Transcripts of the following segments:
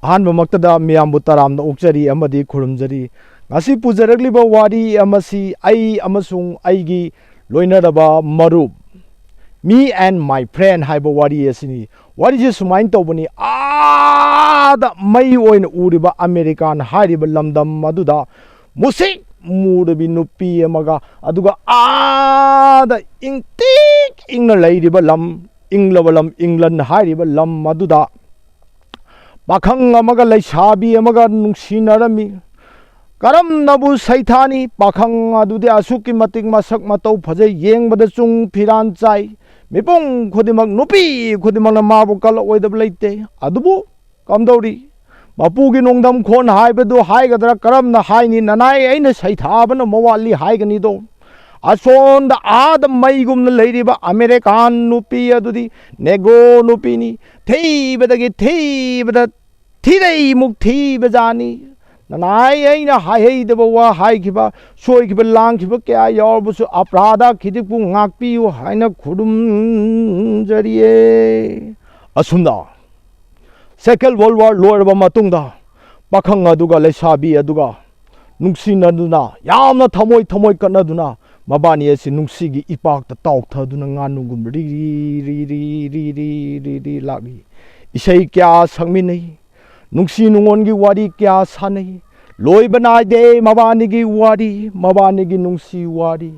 ꯑꯍꯥꯟꯕꯃꯛꯇꯗ ꯃꯤꯌꯥꯝꯕꯨ ꯇꯔꯥꯝꯅ ꯑꯣꯛꯆꯔꯤ ꯑꯃꯗꯤ ꯈꯨꯔꯨꯝꯖꯔꯤ ꯉꯁꯤ ꯄꯨꯖꯔꯛꯂꯤꯕ ꯋꯥꯔꯤ ꯑꯃꯁꯤ ꯑꯩ ꯑꯃꯁꯨꯡ ꯑꯩꯒꯤ ꯂꯣꯏꯅꯔꯕ ꯃꯔꯨꯞ me and my friend ꯍꯥꯏꯕ ꯋꯥꯔꯤ ꯑꯁꯤꯅꯤ ꯋꯥꯔꯤꯁꯤ ꯁꯨꯃꯥꯏꯅ ꯇꯧꯕꯅꯤ ꯑꯥꯗ ꯃꯩ ꯑꯣꯏꯅ ꯎꯔꯤꯕ ꯑꯃꯦꯔꯤꯀꯥꯟ ꯍꯥꯏꯔꯤꯕ ꯂꯝꯗꯝ ꯑꯗꯨꯗ ꯃꯨꯁꯤꯛ ꯃꯨꯔꯕꯤ ꯅꯨꯄꯤ ꯑꯃꯒ ꯑꯗꯨꯒ ꯑꯥꯗ ꯏꯪꯇꯤꯛ ꯏꯪꯅ ꯂꯩꯔꯤꯕ ꯂꯝ ꯏꯪꯂꯕ ꯂꯝ ꯏꯪꯂꯟ ꯍꯥꯏꯔꯤꯕ ꯂꯝ ꯑꯗꯨꯗ ꯄꯥꯈꯪ ꯑꯃꯒ ꯂꯩꯁꯥꯕꯤ ꯑꯃꯒ ꯅꯨꯡꯁꯤꯅꯔꯝꯃꯤ ꯀꯔꯝꯅꯕꯨ ꯁꯩꯊꯥꯅꯤ ꯄꯥꯈꯪ ꯑꯗꯨꯗꯤ ꯑꯁꯨꯛꯀꯤ ꯃꯇꯤꯛ ꯃꯁꯛ ꯃꯇꯧ ꯐꯖꯩ ꯌꯦꯡꯕꯗ ꯆꯨꯡ ꯐꯤꯔꯥꯟ ꯆꯥꯏ ꯃꯤꯄꯨꯝ ꯈꯨꯗꯤꯡꯃꯛ ꯅꯨꯄꯤ ꯈꯨꯗꯤꯡꯃꯛꯅ ꯃꯥꯕꯨ ꯀꯜꯂꯛꯑꯣꯏꯗꯕ ꯂꯩꯇꯦ ꯑꯗꯨꯕꯨ ꯀꯝꯗꯧꯔꯤ ꯃꯄꯨꯒꯤ ꯅꯣꯡꯗꯝ ꯈꯣꯟ ꯍꯥꯏꯕꯗꯨ ꯍꯥꯏꯒꯗ꯭ꯔꯥ ꯀꯔꯝꯅ ꯍꯥꯏꯅꯤ ꯅꯅꯥꯏ ꯑꯩꯅ ꯁꯩꯊꯥꯕꯅ ꯃꯋꯥꯠꯂꯤ ꯍꯥꯏꯒꯅꯤꯗꯣ ꯑꯁꯣꯝꯗ ꯑꯥꯗ ꯃꯩꯒꯨꯝꯅ ꯂꯩꯔꯤꯕ ꯑꯃꯦꯔꯤꯀꯥꯟ ꯅꯨꯄꯤ ꯑꯗꯨꯗꯤ ꯅꯦꯒ꯭ꯔꯣ ꯅꯨꯄꯤꯅꯤ ꯊꯤꯕꯗꯒꯤ ꯊꯤꯕꯗ ꯊꯤꯔꯩꯃꯨꯛ ꯊꯤꯕꯖꯥꯅꯤ ꯅꯅꯥꯏ ꯑꯩꯅ ꯍꯥꯏꯍꯩꯗꯕ ꯋꯥ ꯍꯥꯏꯈꯤꯕ ꯁꯣꯏꯈꯤꯕ ꯂꯥꯡꯈꯤꯕ ꯀꯌꯥ ꯌꯥꯎꯔꯕꯁꯨ ꯑꯄꯔꯥꯙ ꯈꯤꯇꯤꯛꯄꯨ ꯉꯥꯛꯄꯤꯌꯨ ꯍꯥꯏꯅ ꯈꯨꯔꯨꯝꯖꯔꯤꯌꯦ ꯑꯁꯨꯝꯅ ꯁꯦꯀꯦꯟ ꯋꯥꯔꯜ ꯋꯥꯔ ꯂꯣꯏꯔꯕ ꯃꯇꯨꯡꯗ ꯄꯥꯈꯪ ꯑꯗꯨꯒ ꯂꯩꯁꯥꯕꯤ ꯑꯗꯨꯒ ꯅꯨꯡꯁꯤꯅꯗꯨꯅ ꯌꯥꯝꯅ ꯊꯃꯣꯏ ꯀꯠꯅꯗꯨꯅ ꯃꯕꯥꯅꯤ ꯑꯁꯤ ꯅꯨꯡꯁꯤꯒꯤ ꯏꯄꯥꯛꯇ ꯇꯥꯎꯊꯗꯨꯅ ꯉꯥꯅꯨꯒꯨꯝ ꯔꯤ ꯂꯥꯛꯂꯤ ꯏꯁꯩ ꯀꯌꯥ ꯁꯛꯃꯤꯟꯅꯩ ꯅꯨꯡꯁꯤ ꯅꯨꯡꯉꯣꯟꯒꯤ ꯋꯥꯔꯤ ꯀꯌꯥ ꯁꯥꯟꯅꯩ ꯂꯣꯏꯕ ꯅꯥꯏꯗꯦ ꯃꯕꯥꯅꯤꯒꯤ ꯋꯥꯔꯤ ꯃꯕꯥꯅꯤꯒꯤ ꯅꯨꯡꯁꯤ ꯋꯥꯔꯤ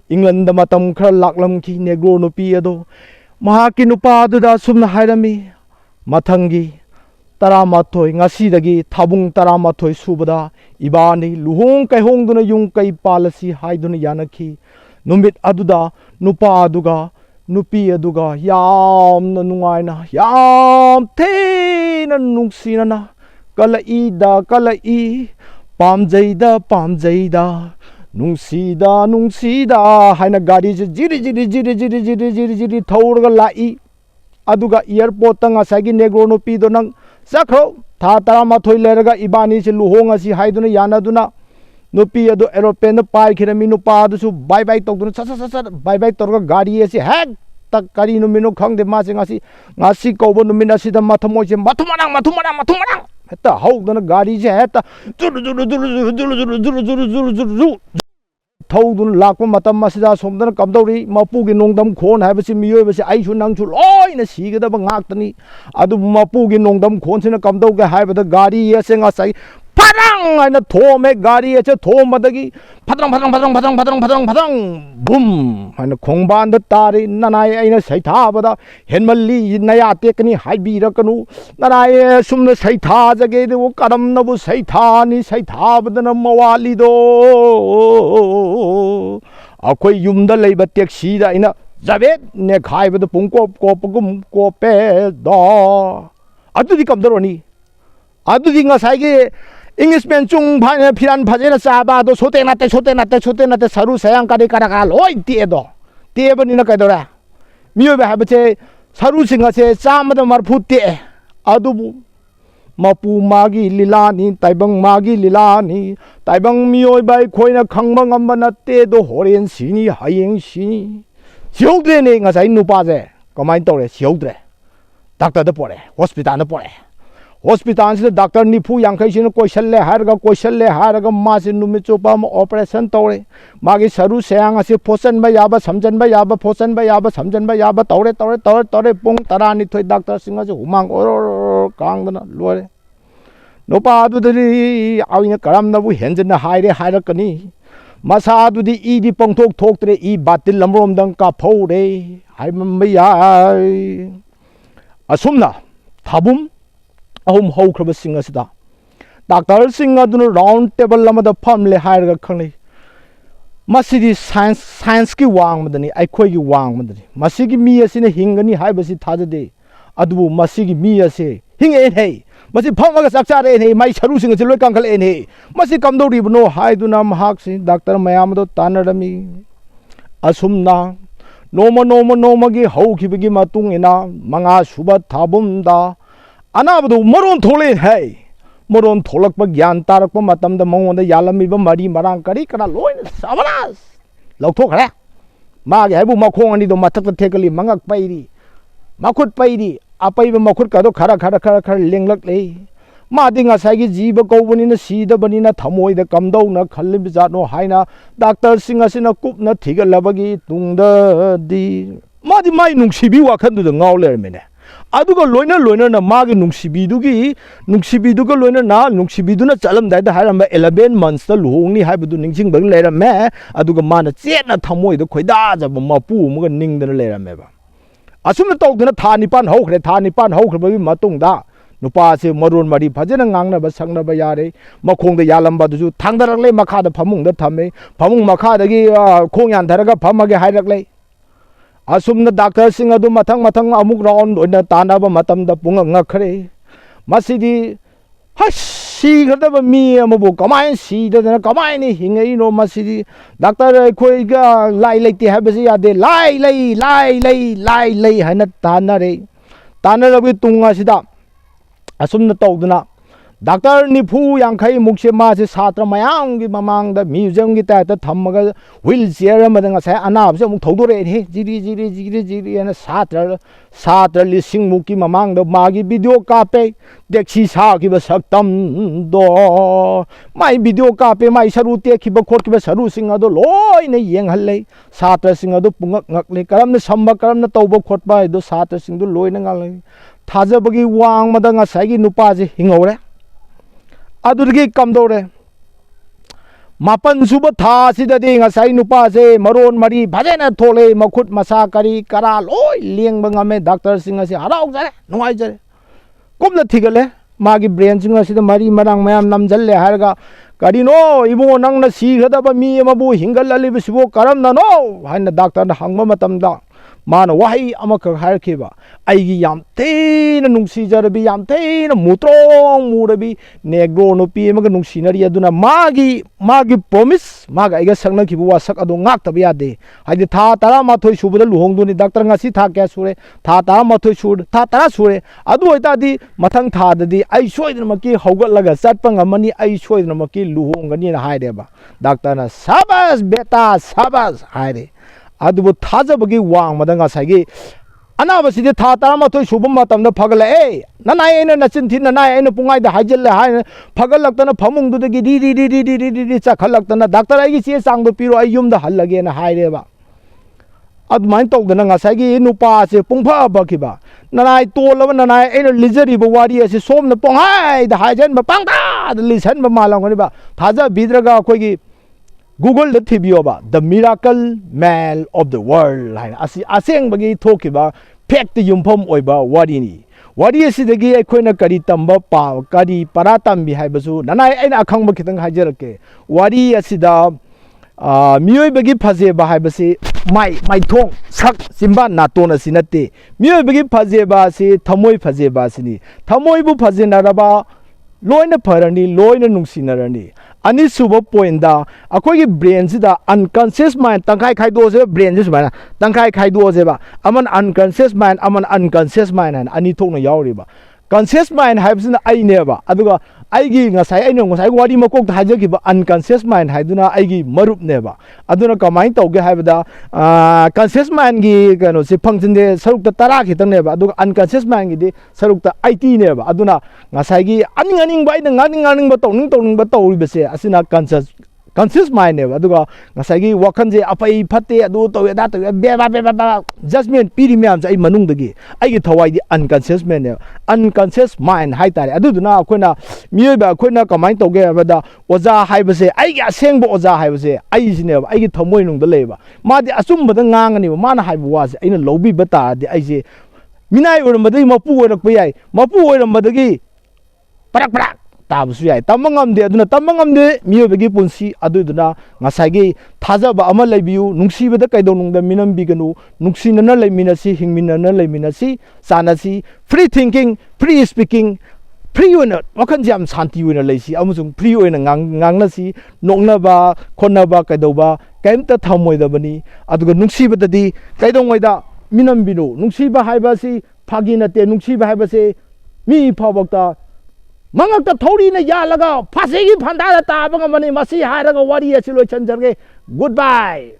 ꯏꯪꯂꯟꯗ ꯃꯇꯝ ꯈꯔ ꯂꯥꯛꯂꯝꯈꯤ ꯅꯦꯒ꯭ꯔꯣ ꯅꯨꯄꯤ ꯑꯗꯣ ꯃꯍꯥꯛꯀꯤ ꯅꯨꯄꯥ ꯑꯗꯨꯗ ꯑꯁꯨꯝꯅ ꯍꯥꯏꯔꯝꯃꯤ ꯃꯊꯪꯒꯤ 12 ꯉꯁꯤꯗꯒꯤ ꯊꯥꯕꯨꯡ 12 ꯁꯨꯕꯗ 이바니 루홍 까이홍두나 융까이 빨라시 하이두나 야나키 누밋 아두다 누파 아두가 누피 아두가 얌나 누아이나 얌 테나 눅시나나 깔라이다 깔라이 빰제이다 뭉시다 하이나 가리지 지리 타오르가 라이 아두가 에어포트 ngasaigi negro no pido nang sakro tha 12 lerga ibani se luhong asi haiduna yanaduna nupi adu aeroplane na pai khirami nu pa du su bye bye tokduna sa bye torga gari asi hek tak kari nu minu khangde ma se ngasi kobo nu mina sida mathamo se mathumarang heta hauduna gari se heta zuru thौदुन लाकप मतम मसिदा सोमदन कमदौरी मपुगी नोंदम खोन हाइबसि मियोबसि आइसु नंगसु लोइना सिगदब ngakतनी अदु मपुगी नोंदम खोनसिना कमदौगे हाइबदा गाड़ी येसे ngasai 파랑 하이나 도메 가리에서 도마다기 파드랑 붐 하이나 공반다 따리 나나이 아이나 사이타바다 헨말리 나야 때크니 하이비라카누 나나이 숨나 사이타자게도 까람나부 사이타니 사이타바다나 마왈리도 아코이 윰다 레이바 택시다 아이나 자벳 네 가이바도 뽕꼬꼬뽕 꼬페다 아두디 깜더로니 아두디 ngasaigi इंग्लिशमेन चुंग भाने फिरान फजेना चाबा दो सोते नाते सरु सयांग कादे काराका लोइ तेदो तेबनिना कदोरा मियोबे हाबचे सरु सिंगसे चामद मरफु ते अदुबु मपु मागी लीलानी ताइबंग मागी Lilani ताइबंग मियोबाई खोइना खंगबा ngamba natte do horen sini hayeng sini सिहौद्रे ने ngसाइ नुपाजे कमाइन तौरे सिहौद्रे डाक्टर द पोरे हॉस्पिटल न पोरे हॉस्पिटल से डॉक्टर निफू यांखैसिन कोइसल्ले हारगा मासे नुमित चोपा ऑपरेशन तौरे मागी सरू सेयांग असे फोसनबा याबा समजनबा याबा तौरे पुंग 12 डॉक्टर सिंगा से हुमांग ओरो कांगदना लोरे नोपा अदुदरी आविना करमनबु हेंजना हाइरकनी मसा अदुदी इदी पंगथोक थोक्तरे इ बातिल लमरोमदंग का फौरे हाइमयाय असुमना थाबुम अहुम हौख्रबसिंग असिदा डॉक्टर सिंग अदुन राउंड टेबल अमदा फमले हायरगा खंगले मसिदी साइंस की वांगमदनी आइखोयगी वांगमदनी मसिगी मी असिने हिंगनी हाइबसि थाजदे अदुबु मसिगी मी असे हिंगे हे मसि फमगा सकचारे हे माइ सरू सिंग से लोय कांखल एन हे मसि कमदौरिबनो हाइदुना महाक्सि डॉक्टर मयामदो तानरमी असुमना नोमगी हौखिबगी मतुंगिना मंगा सुबा थाबुमदा अनाबदु मरोन थोले है मरोन थोलक ज्ञान तारक मतमद मंगोंद यालमीब मरी मरांग करी करा लोइन सबनास लौथोखरे मागे हाइबु मखोंग अनिदो मथक थेकली मंगक पैरी मखुट पैरी अपैब मखुट कदो खरा लेंगलक ले मादी ngसाई जीव कौबनिना सीदबनिना थमोइदा कमदौना खल्लिबजानो हाइना डॉक्टर सिंह असिना कुपना थिगलबगी तुंगददी मादी माई नुंसिबी वाखंदुदा ngaw lermene aduga loina loina na magi nungsibiduga loina na nungsibiduna chalamdai da haramba 11 months ta luhongni haibudu ningsing bang lerame aduga mana chetna thamoida khoida jaba mapu muga ningdana lerame ba asumna tawduna tha nipan haukhre matungda nupa se maron mari phajana ngangna ba sangna ba yare makhongda yalamba du thangdarakle makha da phamungda thame phamung makha dagi khongyan tharaga phamage hairakle asumna doctor sing adu mathang amuk round oina tanaba matamda punga ngakre masidi hasi gadaba mi amabu kamai si da kamai ni hingei no masidi doctor khoi ga lai lekti habasi ade lai hana tanare tunga sida asumna tawduna doctor nifu yankhai mukse ma se satra mayang gi mamang da museum gi ta thammaga wheelchair amadanga sai anab se muk thodore he jiri ana satra lising muki mamang da magi video kape dekhi sa gi ba saktam do mai video kape mai saru te ki ba khot ki ba saru sing ado loi na yeng halle satra sing ado pungak ngakle karamna samba karamna tawba khot ba do satra sing do loi na ngal thajabagi wang madanga sai gi nupa je hingore adurgi kamdore mapan suba tha sidadi ngasai nupa se maron mari bhajena thole makhut masa kari kara loi lengba ngame doctor singa se harau jare nuai jare komna thigale magi brain singa se mari marang mayam namjalle harga kari no ibo nangna si gadaba mi amabu hingal ali bisibo karam na no haina doctor na hangma matamda mana wahi amaka harkiba aigi yam teina nungsi jarabi yam teina mutrong murabi negro no pi maga nungsi nari aduna magi promise maga aiga sangna kibu wasak adu ngak tabi ade haide tha tara mathoi subada luhong duni doctor ngasi tha kya sure tha tara mathoi sur tha tara sure adu oita di mathang tha dadi ai soidna maki hogal laga satpang amani ai soidna maki luhong gani na haide ba doctor na sabas beta sabas haide adubu thajabagi wang madanga sagi anabasidi tha taramathoi subam matamda phagala e nanai ena nachin thin nanai ena pungai da hajal ha phagalaktana phamung du dagi di chakhalaktana doctor ai gi che chang do piro ai yum da hallage na haire ba admain tawdana ngasagi nupa se pungpha bakiba nanai tolaba nanai ena lijari ba wari ase somna ponghai da hajan ba pangda da lisan ba malang ni ba thaja bidraga koi gi Google the Thibioba, the miracle man of the world. Aseng bagi thokiba fact yumpom oiba warini. Wari asidagi akoina kari tamba pa kari paratam bi haibasu nanai aina akhangba khitang hajarake. Wari asida miyoi bagi phaje ba haibasi mai thong sak simba naton asinate. Miyoi bagi phaje ba si thamoi phaje ba sini. Thamoi bu phaje naraba loina pharani loina nungsinarani. Ani suba point da akoi brain sida unconscious mind tangkai khaido se brain se subana tangkai khaido se ba aman unconscious mind an ani thokna yauri ba conscious mind haibsina ai ne ba aduga aigi ngasai wari makok da haje ki ba unconscious mind haiduna aigi marup ne ba aduna kamai tauge haibada conscious mind gi kano se function de saruk ta tara khitang ne ba aduga unconscious mind gi de saruk ta IT ne ba aduna ngasai gi aning ba ida nganing ba tawning ba tawri be se asina conscious mind ne ba aduga ngasai gi wakhan je apai phatte adu tawe da tawe be ba judgment piri myam ai manung dagi ai gi thawai di unconscious mind ne unconscious mind hai tare aduduna akoina miyoi ba akoina kamai tawge ba oja hai ba se ai gi aseng ba oja hai ba se ai sine ba ai gi thamoi nung da le ba ma di asum ba da ngangani ba mana hai ba wa se aina lobi ba ta di ai se minai oram ba dai mapu orak pa yai mapu oram ba dagi parak tabusu yai tamangam de aduna tamangam de miyobegi punsi aduduna ngasagi thajaba ama leibiu nungsibada kaidonung da minam biganu nungsinana leiminasi hingminana leiminasi sanasi free thinking free speaking free oina wakhan jam shanti oina leisi amusung free oina ngangnasi nokna ba khonna ba kaidoba kaimta thamoida bani aduga nungsibada di kaidongoida minam binu nungsiba haibasi phagina te nungsiba haibase mi phawakta Mangakta thori na ya laga phasegi phanda ta banga mani masi haraga wari asilo chanjarge goodbye.